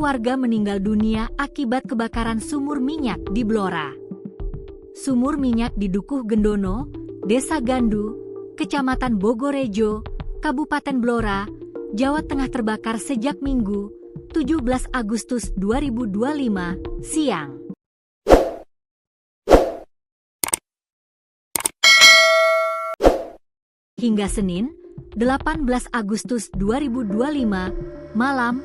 warga meninggal dunia akibat kebakaran sumur minyak di Blora. Sumur minyak di Dukuh Gendono, Desa Gandu, Kecamatan Bogorejo, Kabupaten Blora, Jawa Tengah terbakar sejak Minggu, 17 Agustus 2025, siang. Hingga Senin, 18 Agustus 2025, malam,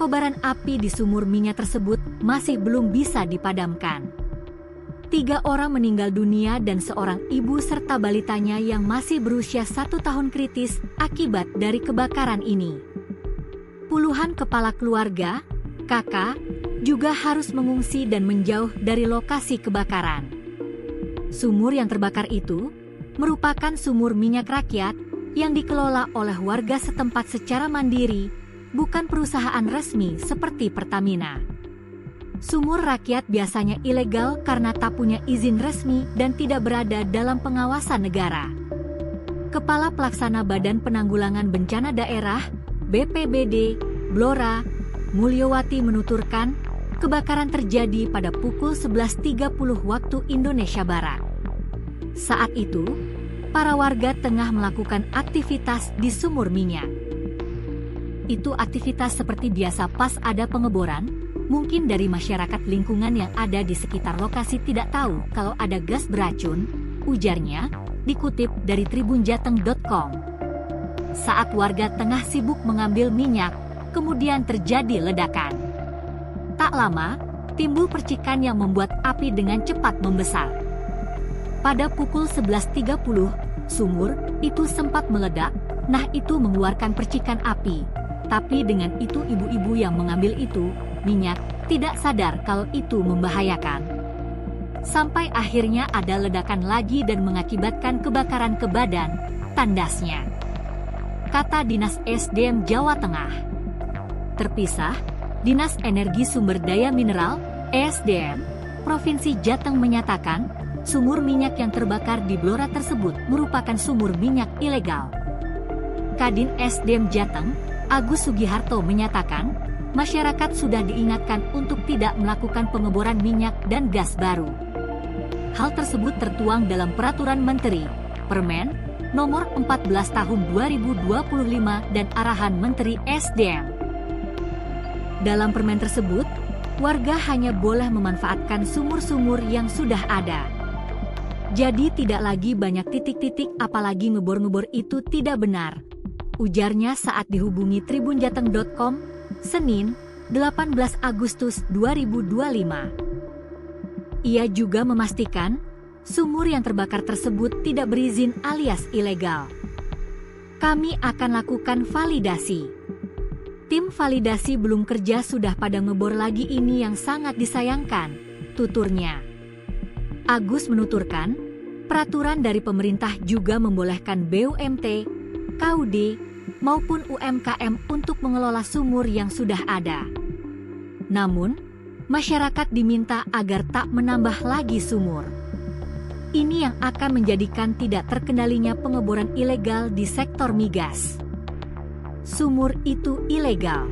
kobaran api di sumur minyak tersebut masih belum bisa dipadamkan. 3 orang meninggal dunia dan seorang ibu serta balitanya yang masih berusia 1 tahun kritis akibat dari kebakaran ini. Puluhan kepala keluarga, kakak, juga harus mengungsi dan menjauh dari lokasi kebakaran. Sumur yang terbakar itu merupakan sumur minyak rakyat yang dikelola oleh warga setempat secara mandiri, bukan perusahaan resmi seperti Pertamina. Sumur rakyat biasanya ilegal karena tak punya izin resmi dan tidak berada dalam pengawasan negara. Kepala Pelaksana Badan Penanggulangan Bencana Daerah, BPBD, Blora, Mulyowati menuturkan, kebakaran terjadi pada pukul 11.30 waktu Indonesia Barat. Saat itu, para warga tengah melakukan aktivitas di sumur minyak. Itu aktivitas seperti biasa pas ada pengeboran, mungkin dari masyarakat lingkungan yang ada di sekitar lokasi tidak tahu kalau ada gas beracun, ujarnya, dikutip dari tribunjateng.com. Saat warga tengah sibuk mengambil minyak, kemudian terjadi ledakan. Tak lama, timbul percikan yang membuat api dengan cepat membesar. Pada pukul 11.30, sumur itu sempat meledak, nah itu mengeluarkan percikan api. Tapi dengan itu ibu-ibu yang mengambil itu, minyak, tidak sadar kalau itu membahayakan. Sampai akhirnya ada ledakan lagi dan mengakibatkan kebakaran ke badan, tandasnya. Kata Dinas SDM Jawa Tengah. Terpisah, Dinas Energi Sumber Daya Mineral, ESDM, Provinsi Jateng menyatakan, sumur minyak yang terbakar di Blora tersebut merupakan sumur minyak ilegal. Kadin SDM Jateng, Agus Sugiharto menyatakan, masyarakat sudah diingatkan untuk tidak melakukan pengeboran minyak dan gas baru. Hal tersebut tertuang dalam Peraturan Menteri, Permen, Nomor 14 Tahun 2025 dan Arahan Menteri SDM. Dalam permen tersebut, warga hanya boleh memanfaatkan sumur-sumur yang sudah ada. Jadi tidak lagi banyak titik-titik apalagi ngebor-ngebor itu tidak benar, ujarnya saat dihubungi tribunjateng.com, Senin, 18 Agustus 2025. Ia juga memastikan, sumur yang terbakar tersebut tidak berizin alias ilegal. Kami akan lakukan validasi. Tim validasi belum kerja sudah pada ngebor lagi, ini yang sangat disayangkan, tuturnya. Agus menuturkan, peraturan dari pemerintah juga membolehkan BUMT, KUD, maupun UMKM untuk mengelola sumur yang sudah ada. Namun, masyarakat diminta agar tak menambah lagi sumur. Ini yang akan menjadikan tidak terkendalinya pengeboran ilegal di sektor migas. Sumur itu ilegal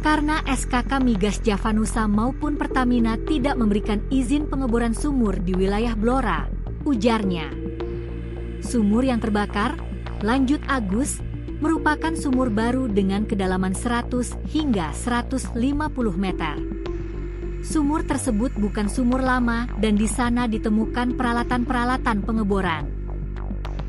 karena SKK Migas Javanusa maupun Pertamina tidak memberikan izin pengeboran sumur di wilayah Blora, ujarnya. Sumur yang terbakar, lanjut Agus, merupakan sumur baru dengan kedalaman 100 hingga 150 meter. Sumur tersebut bukan sumur lama dan di sana ditemukan peralatan-peralatan pengeboran.